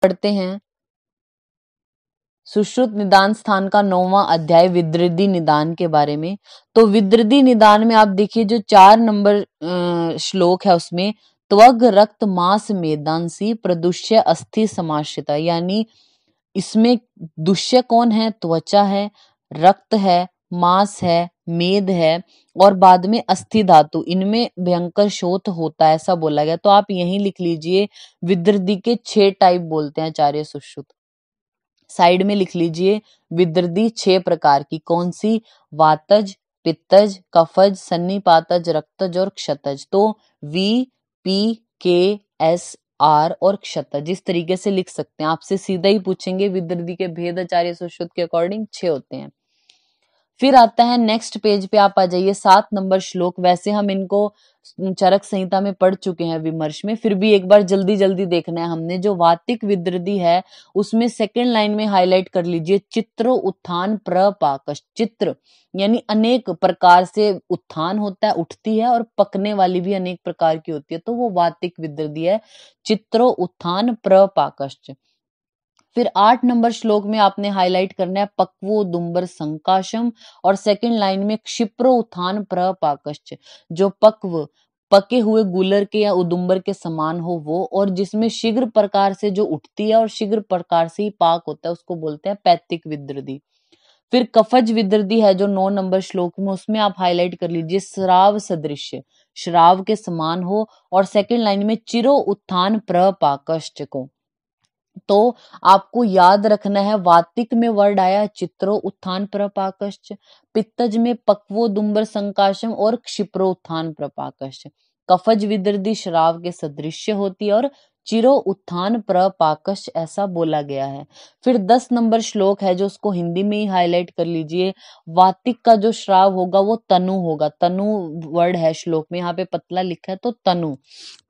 पढ़ते हैं सुश्रुत निदान स्थान का 9वां अध्याय विदृद्धि निदान के बारे में। तो विदृद्धि निदान में आप देखिए जो 4 नंबर श्लोक है उसमें त्वग रक्त मांस मेदांसी प्रदुष्य अस्थि समाश्रिता, यानी इसमें दुष्य कौन है? त्वचा है, रक्त है, मांस है, मेद है और बाद में अस्थि धातु, इनमें भयंकर शोथ होता है ऐसा बोला गया। तो आप यहीं लिख लीजिए विदृद्धि के 6 टाइप बोलते हैं आचार्य सुश्रुत। साइड में लिख लीजिए विदृद्धि 6 प्रकार की, कौन सी? वातज, पित्तज, कफज, सन्निपातज, रक्तज और क्षतज। तो वी, पी, के, एस, आर और क्षतज, इस तरीके से लिख सकते हैं। आपसे सीधा ही पूछेंगे विदृद्धि के भेद आचार्य सुश्रुत के अकॉर्डिंग 6 होते हैं। फिर आता है नेक्स्ट पेज पे, आप आ जाइए 7 नंबर श्लोक। वैसे हम इनको चरक संहिता में पढ़ चुके हैं विमर्श में, फिर भी एक बार जल्दी जल्दी देखना है हमने। जो वातिक विदृद्धि है उसमें सेकंड लाइन में हाईलाइट कर लीजिए चित्र उत्थान प्रपाकश। चित्र यानी अनेक प्रकार से उत्थान होता है, उठती है, और पकने वाली भी अनेक प्रकार की होती है, तो वो वातिक विदृद्धि है, चित्रो उत्थान प्रपाकश्च। फिर 8 नंबर श्लोक में आपने हाईलाइट करना है पक्वो दुम्बर संकाशम, और सेकंड लाइन में क्षिप्रो उत्थान प्रपाकश्च। जो पक्व पके हुए गुलर के या उदुम्बर के समान हो वो, और जिसमें शीघ्र प्रकार से जो उठती है और शीघ्र प्रकार से ही पाक होता है उसको बोलते हैं पैतिक विदृद्धि। फिर कफज विदृद्धि है जो 9 नंबर श्लोक में, उसमें आप हाईलाइट कर लीजिए श्राव सदृश्य, श्राव के समान हो, और सेकंड लाइन में चिरो उत्थान प्रपाकश्च को। तो आपको याद रखना है वातिक में वर्ड आया चित्रो उत्थान प्रपाकश्च, पित्तज में पक्वो दुम्बर संकाशम और क्षिप्रो उत्थान प्रपाकश्च। कफज विदृद्धि श्राव के सदृश्य होती है और चिरो उत्थान प्रपाकश्च ऐसा बोला गया है। फिर 10 नंबर श्लोक है जो उसको हिंदी में ही हाईलाइट कर लीजिए। वातिक का जो श्राव होगा वो तनु होगा, तनु वर्ड है श्लोक में, यहाँ पे पतला लिखा है तो तनु।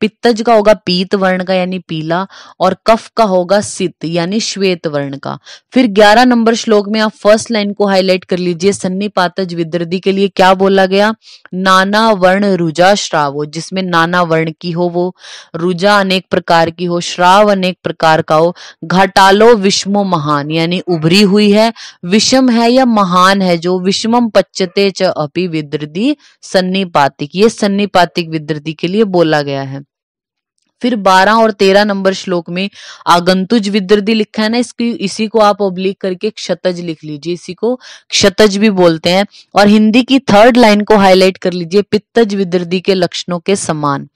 पित्तज का होगा पीत वर्ण का यानी पीला, और कफ का होगा सित यानी श्वेत वर्ण का। फिर 11 नंबर श्लोक में आप फर्स्ट लाइन को हाईलाइट कर लीजिए। सन्निपातज विदृद्धि के लिए क्या बोला गया? नाना वर्ण रुजा श्रावो, जिसमें नाना वर्ण की हो वो, रुजा अनेक प्रकार की हो, श्राव अनेक प्रकार का हो। घाटालो विषमो महान यानी उभरी हुई है, विषम है या महान है जो, विषमम पच्यते च अपि विदृद्धि सन्निपातिक, ये सन्निपातिक विदृद्धि के लिए बोला गया है। फिर 12 और 13 नंबर श्लोक में आगंतुज विदृद्धि लिखा है ना, इसी को आप ऑब्लिक करके क्षतज लिख लीजिए, इसी को क्षतज भी बोलते हैं। और हिंदी की 3rd लाइन को हाईलाइट कर लीजिए पित्तज विदृद्धि के लक्षणों के समान।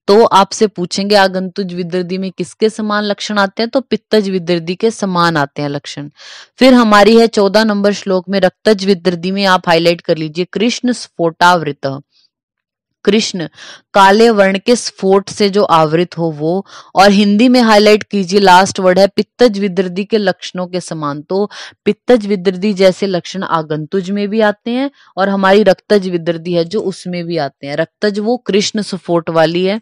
तो आपसे पूछेंगे आगंतुज विदृद्धि में किसके समान लक्षण आते हैं? तो पित्तज विदृद्धि के समान आते हैं लक्षण। फिर हमारी है 14 नंबर श्लोक में रक्तज विदृद्धि में आप हाईलाइट कर लीजिए कृष्ण स्फोटावृत, कृष्ण काले वर्ण के स्फोट से जो आवृत हो वो। और हिंदी में हाईलाइट कीजिए लास्ट वर्ड है पित्तज विदृद्धि के लक्षणों के समान। तो पित्तज विदृद्धि जैसे लक्षण आगंतुज में भी आते हैं और हमारी रक्तज विदृद्धि है जो उसमें भी आते हैं। रक्तज वो कृष्ण स्फोट वाली है।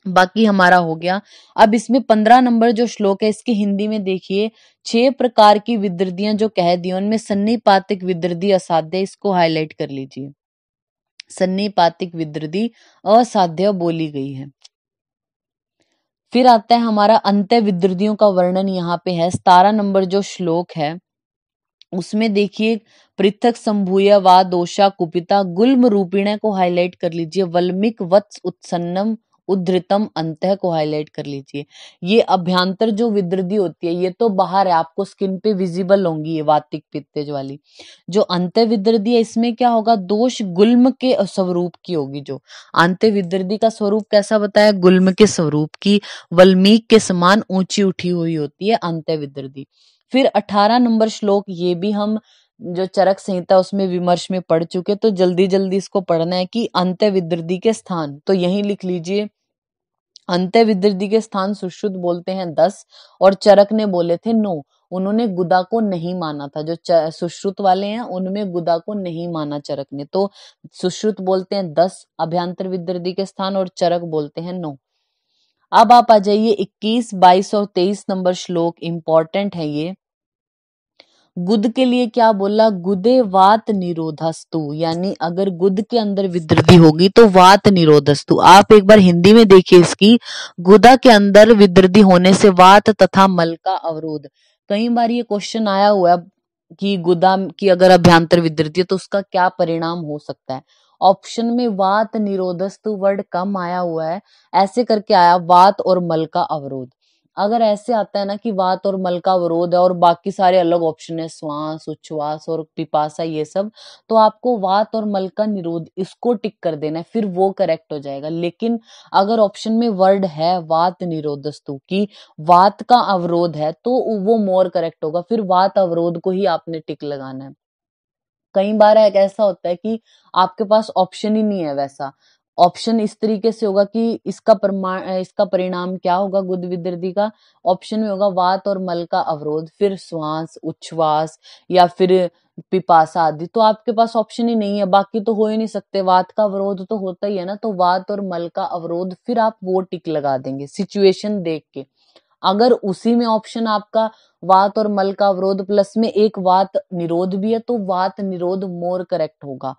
बाकी हमारा हो गया। अब इसमें 15 नंबर जो श्लोक है इसकी हिंदी में देखिए 6 प्रकार की विदृद्धियां जो कह दी उनमें सन्निपातिक विदृद्धि असाध्य, इसको हाईलाइट कर लीजिए। सन्निपातिक विदृद्धि असाध्य बोली गई है। फिर आता है हमारा अंत्य विदृद्धियों का वर्णन, यहाँ पे है 17 नंबर जो श्लोक है उसमें देखिए पृथक संभूय वा दोषा कुपिता गुल्म रूपिण को हाईलाइट कर लीजिए। वल्मिक वत्स उत्सन्नम उद्धृतम अंतः को हाईलाइट कर लीजिए। ये अभ्यंतर जो विदृद्धि होती है ये तो बाहर है, आपको स्किन पे विजिबल होंगी ये वातिक पित्तज वाली। जो अंत्य विदृद्धि है इसमें क्या होगा? दोष गुल्म के स्वरूप की होगी। जो अंत्य विदृद्धि का स्वरूप कैसा बताया? गुल्म के स्वरूप की, वल्मीक के समान ऊंची उठी हुई होती है अंत्य विदृद्धि। फिर 18 नंबर श्लोक ये भी हम जो चरक संहिता उसमें विमर्श में पढ़ चुके, तो जल्दी जल्दी इसको पढ़ना है कि अंत्य विदृद्धि के स्थान तो यही लिख लीजिए। अंत्य विदृद्धि के स्थान सुश्रुत बोलते हैं 10 और चरक ने बोले थे 9। उन्होंने गुदा को नहीं माना था। जो सुश्रुत वाले हैं उनमें गुदा को नहीं माना चरक ने, तो सुश्रुत बोलते हैं 10 अभ्यंतर विदृद्धि के स्थान और चरक बोलते हैं 9। अब आप आ जाइए 21, 22 और 23 नंबर श्लोक, इंपॉर्टेंट है ये। गुद के लिए क्या बोला, गुदे वात निरोधस्तु, यानी अगर गुद के अंदर विद्रदी होगी तो वात निरोधस्तु। आप एक बार हिंदी में देखिए इसकी, गुदा के अंदर विद्रदी होने से वात तथा मल का अवरोध। कई बार ये क्वेश्चन आया हुआ है कि गुदा की अगर अभ्यंतर विद्रदी है तो उसका क्या परिणाम हो सकता है। ऑप्शन में वात निरोधस्तु वर्ड कम आया हुआ है, ऐसे करके आया वात और मल का अवरोध। अगर ऐसे आता है ना कि वात और मल का अवरोध है और बाकी सारे अलग ऑप्शन है, श्वास, उच्छ्वास और पिपासा, ये सब, तो आपको वात और मल का निरोध इसको टिक कर देना है, फिर वो करेक्ट हो जाएगा। लेकिन अगर ऑप्शन में वर्ड है वात निरोधस्तु की वात का अवरोध है तो वो मोर करेक्ट होगा, फिर वात अवरोध को ही आपने टिक लगाना है। कई बार एक ऐसा होता है कि आपके पास ऑप्शन ही नहीं है वैसा, ऑप्शन इस तरीके से होगा कि इसका परिणाम क्या होगा गुद विद्रदी का, ऑप्शन में होगा वात और मल का अवरोध, फिर श्वास, उच्छ्वास या फिर पिपासा आदि। तो आपके पास ऑप्शन ही नहीं है, बाकी तो हो ही नहीं सकते, वात का अवरोध तो होता ही है ना, तो वात और मल का अवरोध, फिर आप वो टिक लगा देंगे सिचुएशन देख के। अगर उसी में ऑप्शन आपका वात और मल का अवरोध प्लस में एक वात निरोध भी है तो वात निरोध मोर करेक्ट होगा।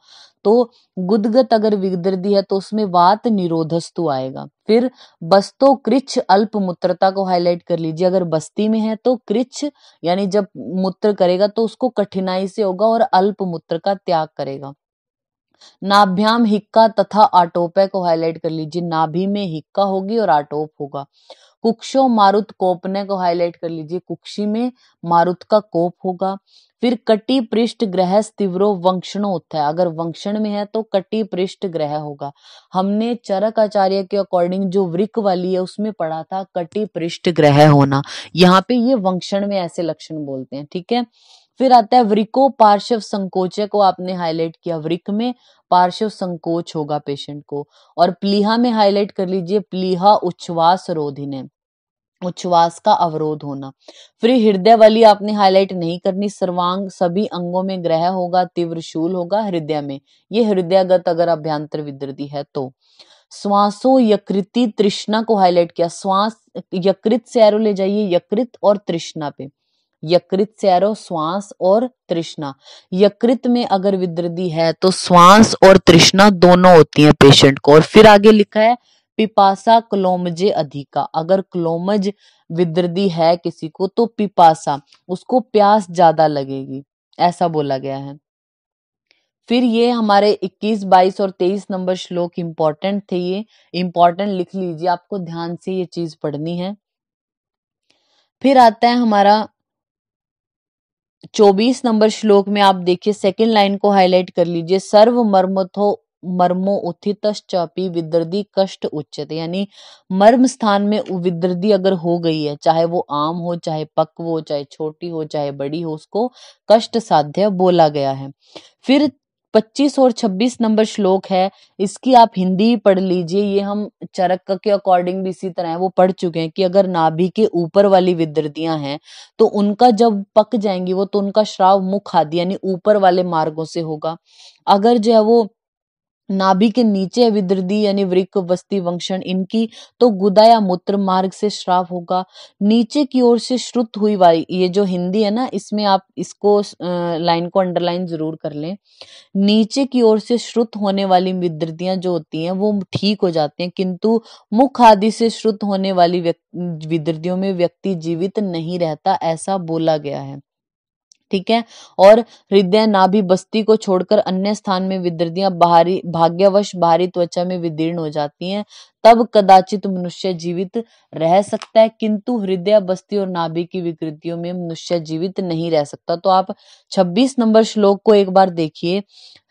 तो गुदगत अगर विद्रदी है तो उसमें वात निरोधस्तु आएगा। फिर बस्तो कृच्छ अल्प मूत्रता को हाईलाइट कर लीजिए, अगर बस्ती में है तो कृच्छ यानी जब मूत्र करेगा तो उसको कठिनाई से होगा और अल्प मूत्र का त्याग करेगा। नाभ्याम हिक्का तथा आटोपे को हाईलाइट कर लीजिए, नाभि में हिक्का होगी और आटोप होगा। कुक्षो मारुत कोपने को हाईलाइट कर लीजिए, कुक्षी में मारुत का कोप होगा। फिर कटी पृष्ठ ग्रह तीव्रो वंक्षणो उत्थय, अगर वंक्षण में है तो कटी पृष्ठ ग्रह होगा। हमने चरक आचार्य के अकॉर्डिंग जो वृक वाली है उसमें पढ़ा था कटी पृष्ठ ग्रह होना, यहाँ पे ये वंक्षण में ऐसे लक्षण बोलते हैं, ठीक है। फिर आता है वृको पार्श्व संकोचे को आपने हाईलाइट किया, वृक में पार्श्व संकोच होगा पेशेंट को। और प्लीहा में हाईलाइट कर लीजिए, प्लीहा उच्छ्वास रोधिने, उच्छ्वास का अवरोध होना। फिर हृदय वाली आपने हाईलाइट नहीं करनी, सर्वांग सभी अंगों में ग्रह होगा, तीव्र शूल होगा हृदय में, ये हृदयगत अगर अभ्यंतर विद्रदी है तो। श्वासो यकृति तृष्णा को हाईलाइट किया, श्वास यकृत से एरो ले जाइए, यकृत और तृष्णा पे, यकृत से एरो श्वास और तृष्णा। यकृत में अगर विद्रदी है तो श्वास और तृष्णा दोनों होती है पेशेंट को। और फिर आगे लिखा है पिपासा क्लोमजे अधिका, अगर क्लोमज विद्रदी है किसी को तो पिपासा, उसको प्यास ज्यादा लगेगी, ऐसा बोला गया है। फिर ये हमारे 21, 22 और 23 नंबर श्लोक इंपॉर्टेंट थे, ये इंपॉर्टेंट लिख लीजिए, आपको ध्यान से ये चीज पढ़नी है। फिर आता है हमारा 24 नंबर श्लोक में, आप देखिए सेकंड लाइन को हाईलाइट कर लीजिए, सर्व मर्मथो मर्मो उत्थितश्चापि विद्रदी कष्ट उच्यते, यानी मर्म स्थान में विद्रदी अगर हो गई है, चाहे वो आम हो, चाहे पक्व हो, चाहे छोटी हो, चाहे बड़ी हो, उसको कष्ट साध्य बोला गया है। फिर 25 और 26 नंबर श्लोक है, इसकी आप हिंदी पढ़ लीजिए, ये हम चरक के अकॉर्डिंग भी इसी तरह है वो पढ़ चुके हैं कि अगर नाभि के ऊपर वाली विद्रदियां हैं तो उनका जब पक जाएंगी वो, तो उनका श्राव मुख आदि यानी ऊपर वाले मार्गों से होगा। अगर जो है वो नाभि के नीचे है विद्रदी यानी वृक, बस्ती, वंक्षण, इनकी तो गुदा या मूत्र मार्ग से श्राव होगा। नीचे की ओर से श्रुत हुई वाली, ये जो हिंदी है ना इसमें आप इसको लाइन को अंडरलाइन जरूर कर लें, नीचे की ओर से श्रुत होने वाली विद्रदियां जो होती हैं वो ठीक हो जाती हैं, किंतु मुख आदि से श्रुत होने वाली विद्रदियों में व्यक्ति जीवित नहीं रहता, ऐसा बोला गया है, ठीक है। और हृदय नाभि बस्ती को छोड़कर अन्य स्थान में विद्रदियां बाहरी भाग्यवश बाहरी त्वचा में विदीर्ण हो जाती हैं, तब कदाचित मनुष्य जीवित रह सकता है, किंतु हृदय बस्ती और नाभि की विकृतियों में मनुष्य जीवित नहीं रह सकता। तो आप 26 नंबर श्लोक को एक बार देखिए,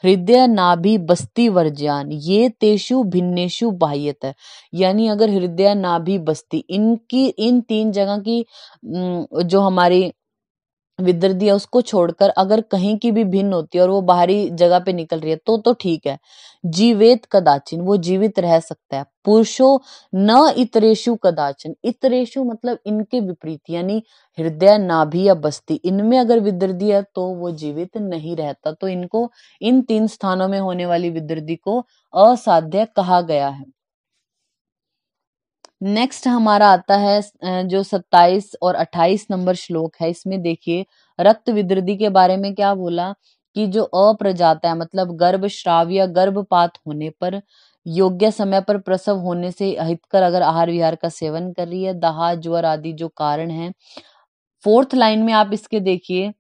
हृदय नाभि बस्ती वर्ज्यान ये तेषु भिन्नेषु बाह्यत, यानी अगर हृदय नाभि बस्ती इनकी इन तीन जगह की जो हमारी विद्रदी है उसको छोड़कर अगर कहीं की भी भिन्न होती है और वो बाहरी जगह पे निकल रही है तो ठीक है। जीवेत कदाचिन वो जीवित रह सकता है। पुरुषो न इतरेशु कदाचन, इतरेशु मतलब इनके विपरीत, यानी हृदय नाभि या बस्ती इनमें अगर विद्रदी है तो वो जीवित नहीं रहता, तो इनको इन तीन स्थानों में होने वाली विद्रदी को असाध्य कहा गया है। नेक्स्ट हमारा आता है जो 27 और 28 नंबर श्लोक है। इसमें देखिए रक्त विद्रदी के बारे में क्या बोला कि जो अप्रजाता है मतलब गर्भस्राव या गर्भपात होने पर, योग्य समय पर प्रसव होने से अहितकर अगर आहार विहार का सेवन कर रही है, दाह ज्वर आदि जो कारण है। फोर्थ लाइन में आप इसके देखिए,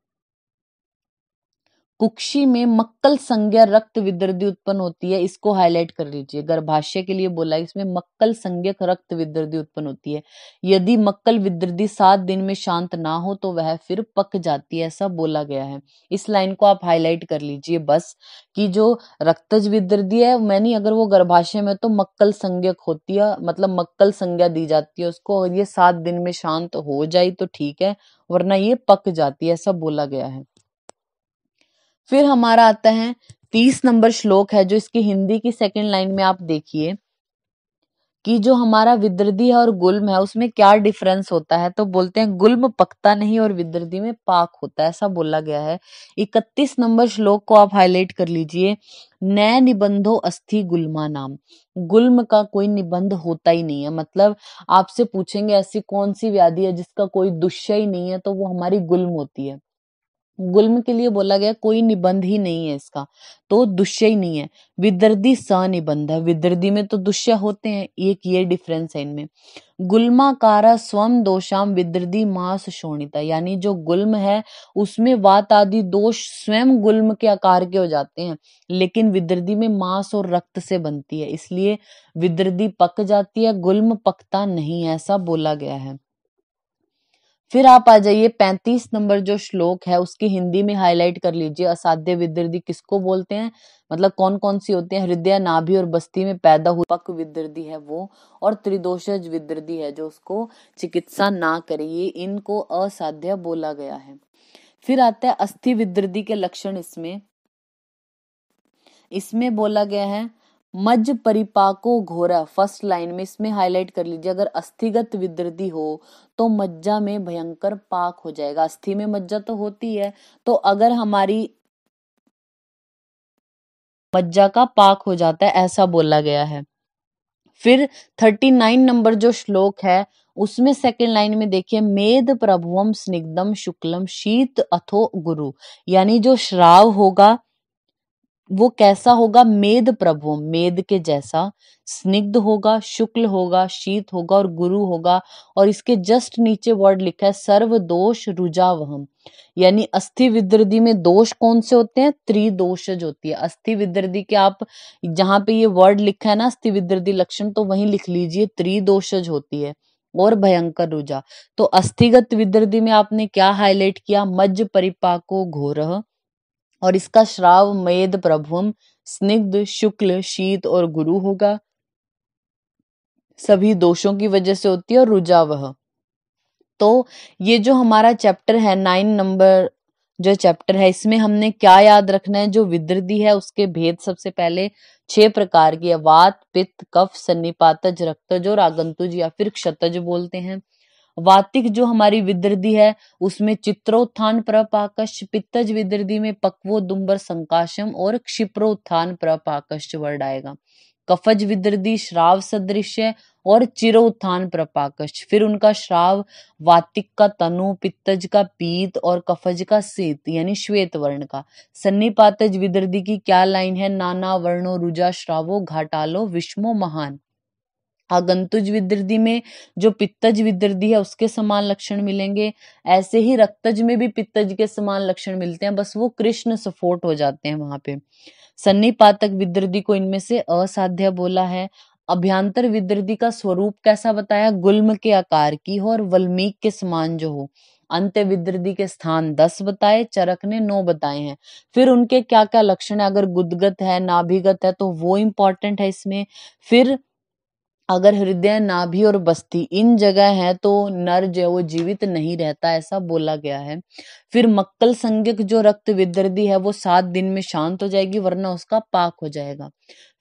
कुक्षी में मक्कल संज्ञा रक्त विद्रदी उत्पन्न होती है, इसको हाईलाइट कर लीजिए। गर्भाशय के लिए बोला है, इसमें मक्कल संज्ञक रक्त विद्रदी उत्पन्न होती है। यदि मक्कल विद्रदी 7 दिन में शांत ना हो तो वह फिर पक जाती है, ऐसा बोला गया है। इस लाइन को आप हाईलाइट कर लीजिए बस, कि जो रक्तज विद्रदी है मैंने अगर वो गर्भाशय में तो मक्कल संज्ञक होती है, मतलब मक्कल संज्ञा दी जाती है उसको, और ये 7 दिन में शांत हो जाए तो ठीक है, वरना ये पक जाती है, ऐसा बोला गया है। फिर हमारा आता है 30 नंबर श्लोक है, जो इसकी हिंदी की सेकंड लाइन में आप देखिए कि जो हमारा विद्रदी है और गुल्म है उसमें क्या डिफरेंस होता है। तो बोलते हैं गुल्म पकता नहीं और विद्रदी में पाक होता है, ऐसा बोला गया है। 31 नंबर श्लोक को आप हाईलाइट कर लीजिए। नए निबंधो अस्थि गुल्मा नाम, गुल्म का कोई निबंध होता ही नहीं है, मतलब आपसे पूछेंगे ऐसी कौन सी व्याधि है जिसका कोई दुष्य ही नहीं है, तो वो हमारी गुल्म होती है। गुल्म के लिए बोला गया कोई निबंध ही नहीं है इसका, तो दुष्य ही नहीं है। विदर्दी सनिबंध है, विदर्दी में तो दुष्य होते हैं, एक ये डिफरेंस है इनमें। गुल्माकारा स्वम दोषाम विदर्दी मास शोणिता, यानी जो गुल्म है उसमें वात आदि दोष स्वयं गुल्म के आकार के हो जाते हैं, लेकिन विदर्दी में मांस और रक्त से बनती है, इसलिए विदर्दी पक जाती है, गुल्म पकता नहीं है, ऐसा बोला गया है। फिर आप आ जाइए 35 नंबर जो श्लोक है उसकी हिंदी में हाईलाइट कर लीजिए। असाध्य विदर्दी किसको बोलते हैं, मतलब कौन कौन सी होती है। हृदय नाभि और बस्ती में पैदा हुई पक विदर्दी है वो, और त्रिदोषज विदर्दी है जो उसको चिकित्सा ना करे, ये इनको असाध्य बोला गया है। फिर आता है अस्थि विदर्दी के लक्षण। इसमें बोला गया है मज्ज परिपाको घोरा, फर्स्ट लाइन में इसमें हाईलाइट कर लीजिए। अगर अस्थिगत विदर्दी हो तो मज्जा में भयंकर पाक हो जाएगा। अस्थि में मज्जा तो होती है, तो अगर हमारी मज्जा का पाक हो जाता है, ऐसा बोला गया है। फिर 39 नंबर जो श्लोक है उसमें सेकंड लाइन में देखिए, मेद प्रभुवम स्निग्धम शुक्लम शीत अथो गुरु, यानी जो श्राव होगा वो कैसा होगा, मेद प्रभु, मेद के जैसा, स्निग्ध होगा, शुक्ल होगा, शीत होगा और गुरु होगा। और इसके जस्ट नीचे वर्ड लिखा है सर्व दोष रुजावहम, यानी अस्थि विदर्दी में दोष कौन से होते हैं, त्रिदोषज होती है। अस्थि विदर्दी के आप जहां पे ये वर्ड लिखा है ना अस्थि विदर्दी लक्षण, तो वहीं लिख लीजिए त्रिदोषज होती है और भयंकर रुजा। तो अस्थिगत विदर्दी में आपने क्या हाईलाइट किया, मज्ज परिपाको घोरह, और इसका श्राव मेद प्रभुम स्निग्ध शुक्ल शीत और गुरु होगा, सभी दोषों की वजह से होती है, और रुजा वह। तो ये जो हमारा चैप्टर है 9 नंबर जो चैप्टर है, इसमें हमने क्या याद रखना है, जो विदर्दी है उसके भेद सबसे पहले 6 प्रकार की है। वात पित्त कफ सन्निपातज रक्तज और आगंतुज या फिर क्षतज बोलते हैं। वातिक जो हमारी विदर्दी है उसमें चित्रोत्थान प्रपाकश, पित्तज विदर्दी में पक्वो दुम्बर संकाशम और क्षिप्रोत्थान प्रपाकश वर्ड आएगा। कफज विदर्दी श्राव सदृश्य और चिरोत्थान प्रपाकश, फिर उनका श्राव वातिक का तनु, पित्तज का पीत और कफज का सीत यानी श्वेत वर्ण का। सन्निपातज विदर्दी की क्या लाइन है, नाना वर्णो रुजा श्रावो घाटालो विष्मो महान। आगंतुज विदर्दी में जो पित्तज विदर्दी है उसके समान लक्षण मिलेंगे, ऐसे ही रक्तज में भी पित्तज के समान लक्षण मिलते हैं, बस वो कृष्ण सफोट हो जाते हैं वहां पे। सन्निपातक विदर्दी को इनमें से असाध्य बोला है। अभ्यांतर विदर्दी का स्वरूप कैसा बताया, गुल्म के आकार की हो और वल्मीक के समान जो हो। अंत्य विदर्दी के स्थान 10 बताए, चरक ने 9 बताए हैं। फिर उनके क्या क्या लक्षण है, अगर गुदगत है नाभिगत है तो वो इंपॉर्टेंट है इसमें। फिर अगर हृदय नाभि और बस्ती इन जगह है तो नर जो है वो जीवित नहीं रहता, ऐसा बोला गया है। फिर मक्कल संज्ञक जो रक्त विदर्दी है वो 7 दिन में शांत हो जाएगी, वरना उसका पाक हो जाएगा।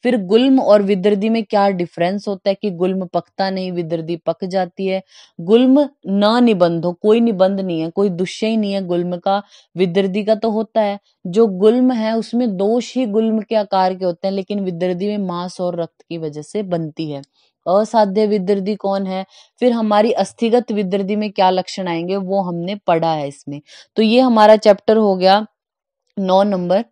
फिर गुल्म और विदृधि में क्या डिफरेंस होता है कि गुल्म पकता नहीं, विदृधि पक जाती है। गुल्म न निबंध हो, कोई निबंध नहीं है, कोई दुष्य ही नहीं है गुल्म का, विदृधि का तो होता है। जो गुल्म है उसमें दोष ही गुल्म के आकार के होते हैं, लेकिन विदृधि में मांस और रक्त की वजह से बनती है। असाध्य विदृधि कौन है? फिर हमारी अस्थिगत विदृधि में क्या लक्षण आएंगे वो हमने पढ़ा है इसमें। तो ये हमारा चैप्टर हो गया 9 नंबर।